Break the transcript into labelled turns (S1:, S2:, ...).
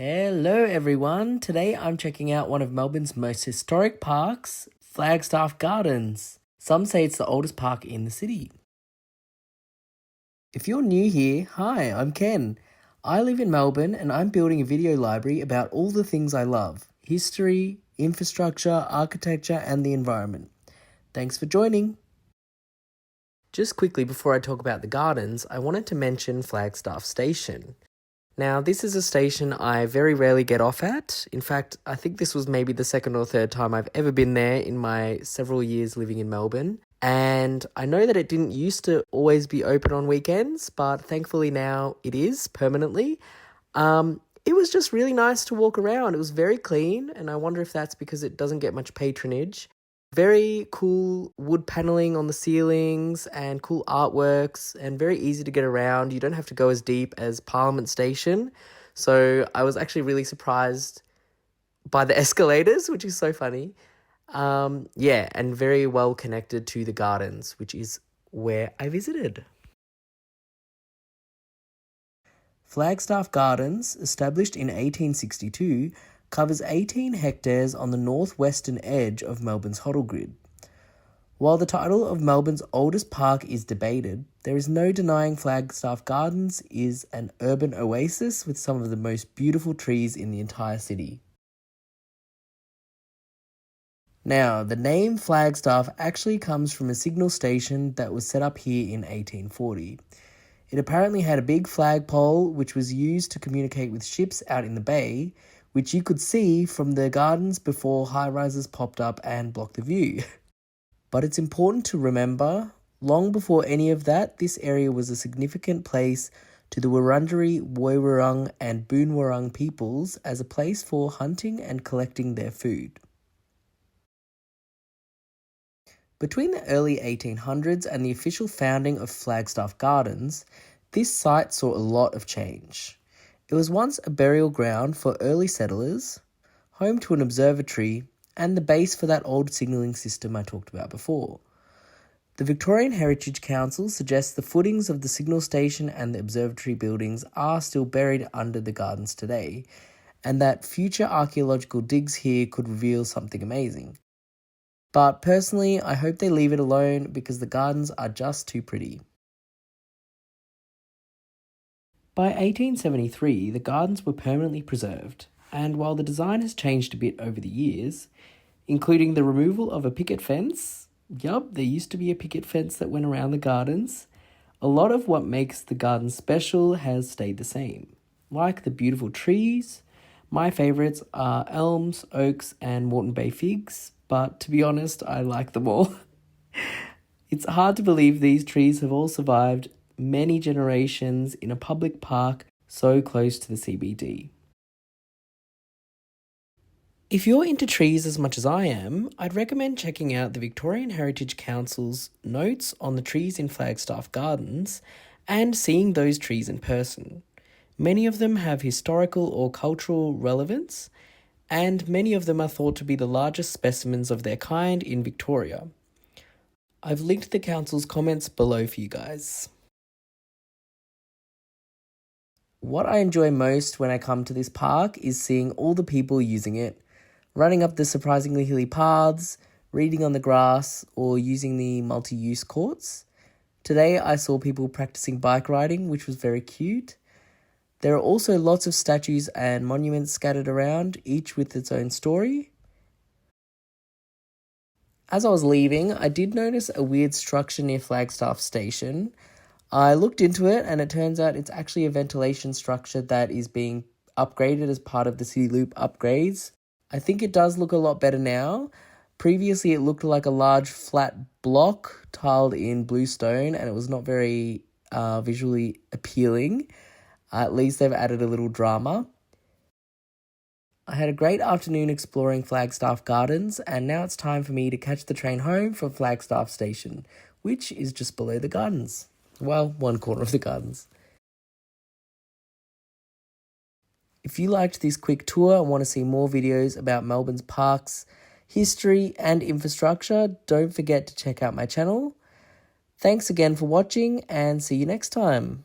S1: Hello everyone, today I'm checking out one of Melbourne's most historic parks, Flagstaff Gardens. Some say it's the oldest park in the city. If you're new here, hi, I'm Ken. I live in Melbourne and I'm building a video library about all the things I love: history, infrastructure, architecture and the environment. Thanks for joining. Just quickly before I talk about the gardens, I wanted to mention Flagstaff Station. Now, this is a station I very rarely get off at. In fact, I think this was maybe the second or third time I've ever been there in my several years living in Melbourne. And I know that it didn't used to always be open on weekends, but thankfully now it is permanently. It was just really nice to walk around. It was very clean, and I wonder if that's because it doesn't get much patronage. Very cool wood paneling on the ceilings and cool artworks, and very easy to get around. You don't have to go as deep as Parliament Station. So I was actually really surprised by the escalators, which is so funny. And very well connected to the gardens, which is where I visited. Flagstaff Gardens, established in 1862, covers 18 hectares on the northwestern edge of Melbourne's Hoddle Grid. While the title of Melbourne's oldest park is debated, there is no denying Flagstaff Gardens is an urban oasis with some of the most beautiful trees in the entire city. Now, the name Flagstaff actually comes from a signal station that was set up here in 1840. It apparently had a big flagpole which was used to communicate with ships out in the bay, which you could see from the gardens before high-rises popped up and blocked the view. But it's important to remember, long before any of that, this area was a significant place to the Wurundjeri, Woi-wurrung and Boon peoples as a place for hunting and collecting their food. Between the early 1800s and the official founding of Flagstaff Gardens, this site saw a lot of change. It was once a burial ground for early settlers, home to an observatory, and the base for that old signalling system I talked about before. The Victorian Heritage Council suggests the footings of the signal station and the observatory buildings are still buried under the gardens today, and that future archaeological digs here could reveal something amazing. But personally, I hope they leave it alone because the gardens are just too pretty. By 1873, the gardens were permanently preserved, and while the design has changed a bit over the years, including the removal of a picket fence, there used to be a picket fence that went around the gardens, a lot of what makes the gardens special has stayed the same. Like the beautiful trees, my favourites are elms, oaks and Moreton Bay figs, but to be honest, I like them all. It's hard to believe these trees have all survived many generations in a public park so close to the CBD. If you're into trees as much as I am, I'd recommend checking out the Victorian Heritage Council's notes on the trees in Flagstaff Gardens and seeing those trees in person. Many of them have historical or cultural relevance, and many of them are thought to be the largest specimens of their kind in Victoria. I've linked the council's comments below for you guys. What I enjoy most when I come to this park is seeing all the people using it, running up the surprisingly hilly paths, reading on the grass, or using the multi-use courts. Today I saw people practicing bike riding, which was very cute. There are also lots of statues and monuments scattered around, each with its own story. As I was leaving, I did notice a weird structure near Flagstaff Station. I looked into it and it turns out it's actually a ventilation structure that is being upgraded as part of the City Loop upgrades. I think it does look a lot better now. Previously it looked like a large flat block tiled in blue stone and it was not very visually appealing. At least they've added a little drama. I had a great afternoon exploring Flagstaff Gardens and now it's time for me to catch the train home from Flagstaff Station, which is just below the gardens. Well, one corner of the gardens. If you liked this quick tour and want to see more videos about Melbourne's parks, history and infrastructure, don't forget to check out my channel. Thanks again for watching and see you next time.